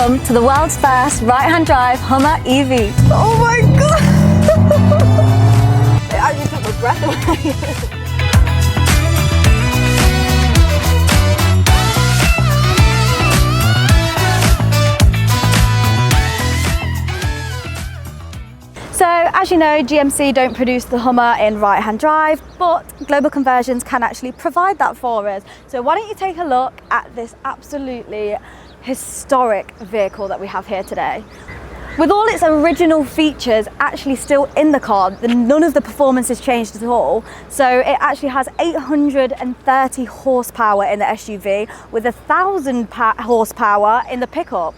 Welcome to the world's first right-hand drive Hummer EV. Oh my god! It actually took my breath away. So, as you know, GMC don't produce the Hummer in right-hand drive, but Global Conversions can actually provide that for us. So why don't you take a look at this absolutely historic vehicle that we have here today. With all its original features actually still in the car, none of the performance has changed at all. So it actually has 830 horsepower in the SUV with 1,000 horsepower in the pickup,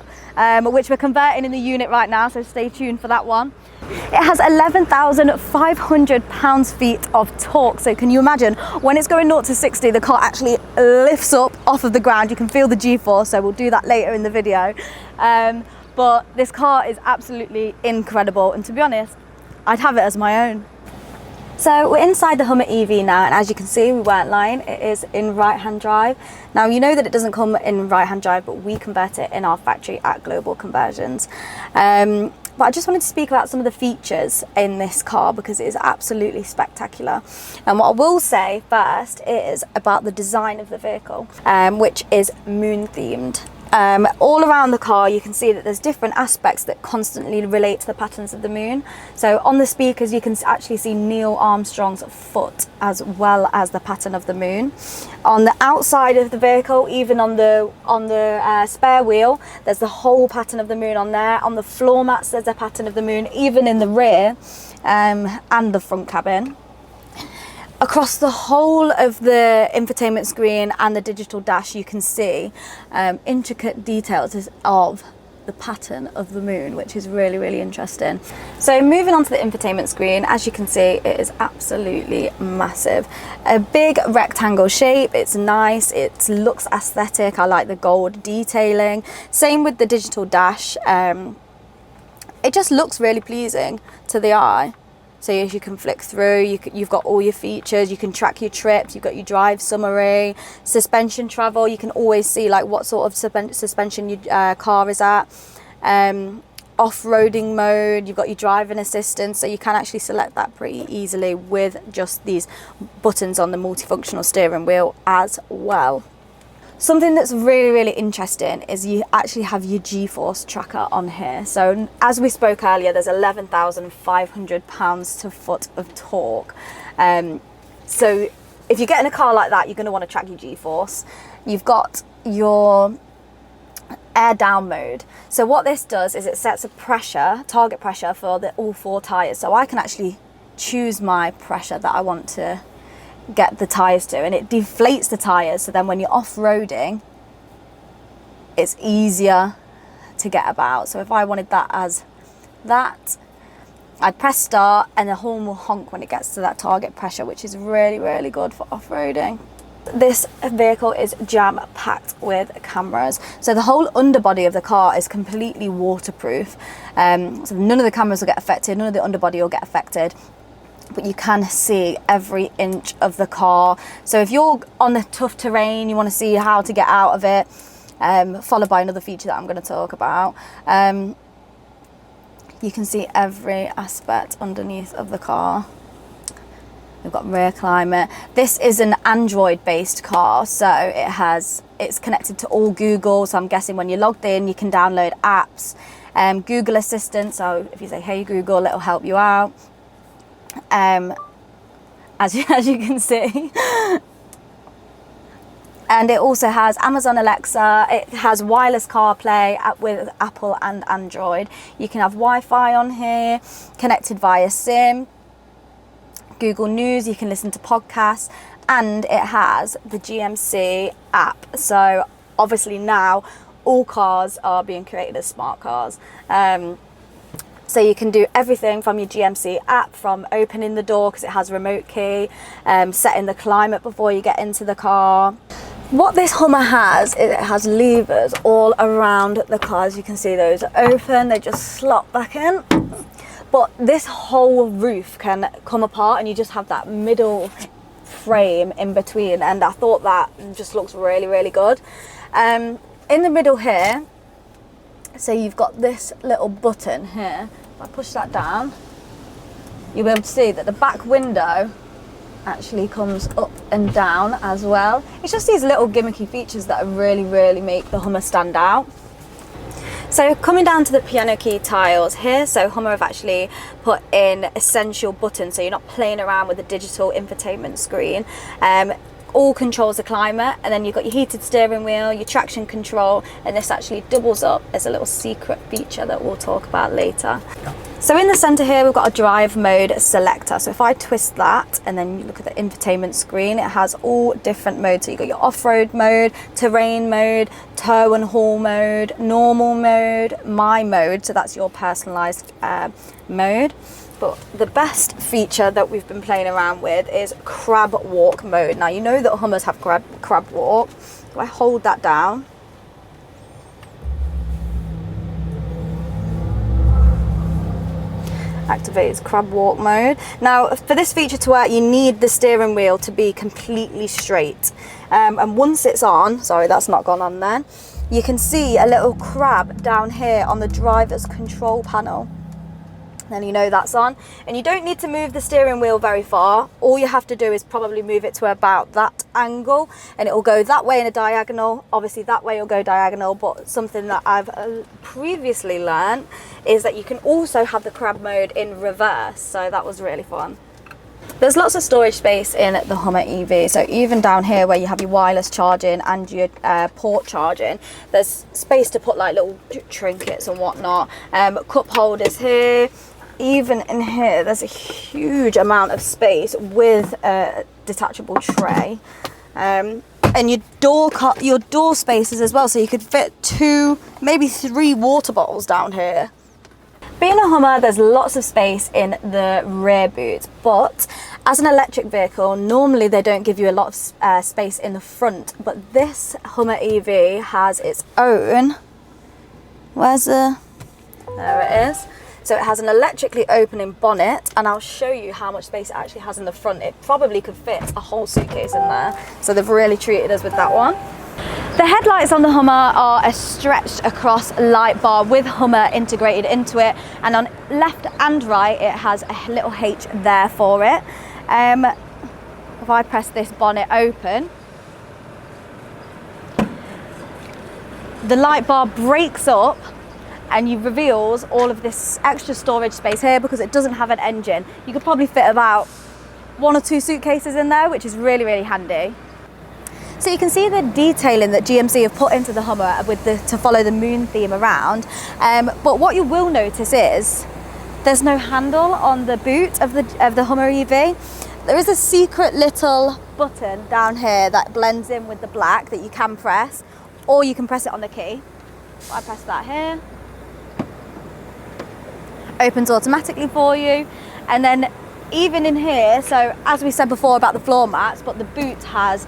which we're converting in the unit right now, so stay tuned for that one. It has 11,500 pounds-feet of torque. So can you imagine when it's going 0 to 60, the car actually lifts up off of the ground. You can feel the G-force, so we'll do that later in the video. But this car is absolutely incredible, and to be honest, I'd have it as my own. So we're inside the Hummer EV now, and as you can see, we weren't lying, it is in right-hand drive. Now you know that it doesn't come in right-hand drive, but we convert it in our factory at Global Conversions. But I just wanted to speak about some of the features in this car because it is absolutely spectacular. And what I will say first is about the design of the vehicle, which is moon themed. All around the car you can see that there's different aspects that constantly relate to the patterns of the moon. So on the speakers you can actually see Neil Armstrong's foot as well as the pattern of the moon. On the outside of the vehicle, even on the spare wheel, there's the whole pattern of the moon on there. On the floor mats there's a pattern of the moon, even in the rear and the front cabin. Across the whole of the infotainment screen and the digital dash you can see intricate details of the pattern of the moon, which is really, really interesting. So moving on to the infotainment screen, as you can see, it is absolutely massive. A big rectangle shape, it's nice, it looks aesthetic, I like the gold detailing. Same with the digital dash, it just looks really pleasing to the eye. So as you can flick through, you've got all your features, you can track your trips, you've got your drive summary, suspension travel, you can always see like what sort of suspension your car is at, off-roading mode, you've got your driving assistance, so you can actually select that pretty easily with just these buttons on the multifunctional steering wheel as well. Something that's really, really interesting is you actually have your G-force tracker on here. So as we spoke earlier, there's 11,500 pounds-to-foot of torque. So if you get in a car like that, you're going to want to track your G-force. You've got your air down mode. So what this does is it sets a pressure, target pressure for all 4 tyres. So I can actually choose my pressure that I want to get the tyres to, and it deflates the tyres, so then when you're off-roading it's easier to get about. So if I wanted that as that, I'd press start and the horn will honk when it gets to that target pressure, which is really, really good for off-roading. This vehicle is jam-packed with cameras. So the whole underbody of the car is completely waterproof, so none of the cameras will get affected, none of the underbody will get affected. But you can see every inch of the car. So if you're on the tough terrain, you want to see how to get out of it, followed by another feature that I'm going to talk about, you can see every aspect underneath of the car. We've got rear climate. This is an Android based car, so it's connected to all Google, so I'm guessing when you're logged in you can download apps. Google Assistant, so if you say hey Google, it'll help you out. As you can see. And it also has Amazon Alexa, it has wireless CarPlay with Apple and Android. You can have Wi-Fi on here, connected via SIM, Google News, you can listen to podcasts, and it has the GMC app. So obviously now all cars are being created as smart cars. So you can do everything from your GMC app, from opening the door because it has a remote key, setting the climate before you get into the car. What this Hummer has is it has levers all around the car. As you can see, those are open, they just slot back in. But this whole roof can come apart and you just have that middle frame in between, and I thought that just looks really, really good. In the middle here, So you've got this little button here. If I push that down, you'll be able to see that the back window actually comes up and down as well. It's just these little gimmicky features that really make the Hummer stand out. So coming down to the piano key tiles here, so Hummer have actually put in essential buttons, so you're not playing around with the digital infotainment screen. All controls the climate, and then you've got your heated steering wheel, your traction control, and this actually doubles up as a little secret feature that we'll talk about later. So in the center here, we've got a drive mode selector. So if I twist that and then you look at the infotainment screen, it has all different modes. So you've got your off-road mode, terrain mode, tow and haul mode, normal mode, my mode. So that's your personalized mode. But the best feature that we've been playing around with is crab walk mode. Now, you know that Hummers have crab walk. If I hold that down, activates crab walk mode. Now, for this feature to work, you need the steering wheel to be completely straight. And once it's on, sorry, that's not gone on then, you can see a little crab down here on the driver's control panel. Then you know that's on, and you don't need to move the steering wheel very far. All you have to do is probably move it to about that angle, and it will go that way in a diagonal. Obviously that way it'll go diagonal, but something that I've previously learned is that you can also have the crab mode in reverse, so that was really fun. There's lots of storage space in the Hummer EV, so even down here where you have your wireless charging and your port charging, there's space to put like little trinkets and whatnot. Cup holders here. Even in here, there's a huge amount of space with a detachable tray. And your door spaces as well, so you could fit 2, maybe 3 water bottles down here. Being a Hummer, there's lots of space in the rear boot, but as an electric vehicle, normally they don't give you a lot of space in the front, but this Hummer EV has its own, there it is. So it has an electrically opening bonnet, and I'll show you how much space it actually has in the front. It probably could fit a whole suitcase in there, so they've really treated us with that one. The headlights on the Hummer are a stretched across light bar with Hummer integrated into it, and on left and right it has a little H there for it. If I press this bonnet open, the light bar breaks up and you reveals all of this extra storage space here because it doesn't have an engine. You could probably fit about 1 or 2 suitcases in there, which is really handy. So you can see the detailing that GMC have put into the Hummer to follow the moon theme around. But what you will notice is there's no handle on the boot of the Hummer EV. There is a secret little button down here that blends in with the black that you can press, or you can press it on the key. So I press that here. Opens automatically for you, and then even in here, so as we said before about the floor mats, but the boot has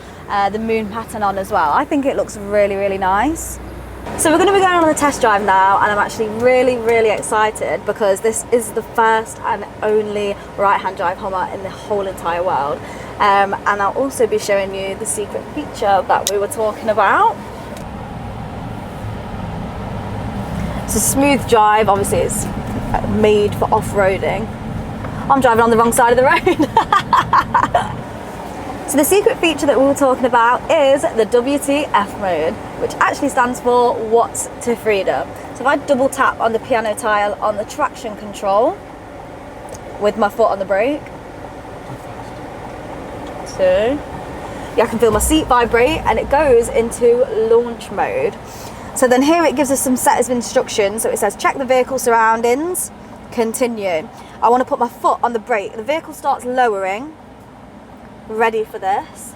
the moon pattern on as well. I think it looks really nice. So we're going to be going on a test drive now, and I'm actually really excited because this is the first and only right-hand drive Hummer in the whole entire world. And I'll also be showing you the secret feature that we were talking about. It's a smooth drive, obviously it's made for off-roading. I'm driving on the wrong side of the road. So the secret feature that we were talking about is the WTF mode, which actually stands for What's to Freedom. So if I double tap on the piano tile on the traction control with my foot on the brake, so yeah, I can feel my seat vibrate and it goes into launch mode. So then here it gives us some set of instructions. So it says check the vehicle surroundings, continue. I want to put my foot on the brake. The vehicle starts lowering, ready for this.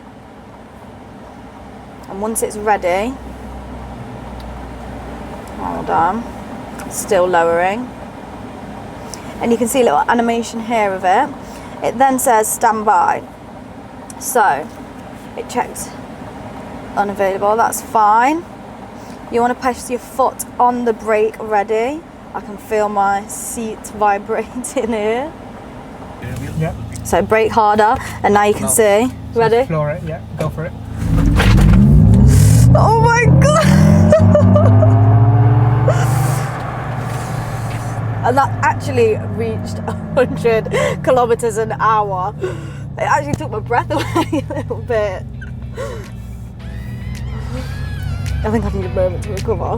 And once it's ready, hold on, still lowering. And you can see a little animation here of it. It then says stand by. So it checks unavailable, that's fine. You want to press your foot on the brake, ready. I can feel my seat vibrating here. Yeah. So brake harder, and now you can see. Ready? Floor it, yeah, go for it. Oh my god! and that actually reached 100 kilometers an hour. It actually took my breath away a little bit. I think I need a moment to recover.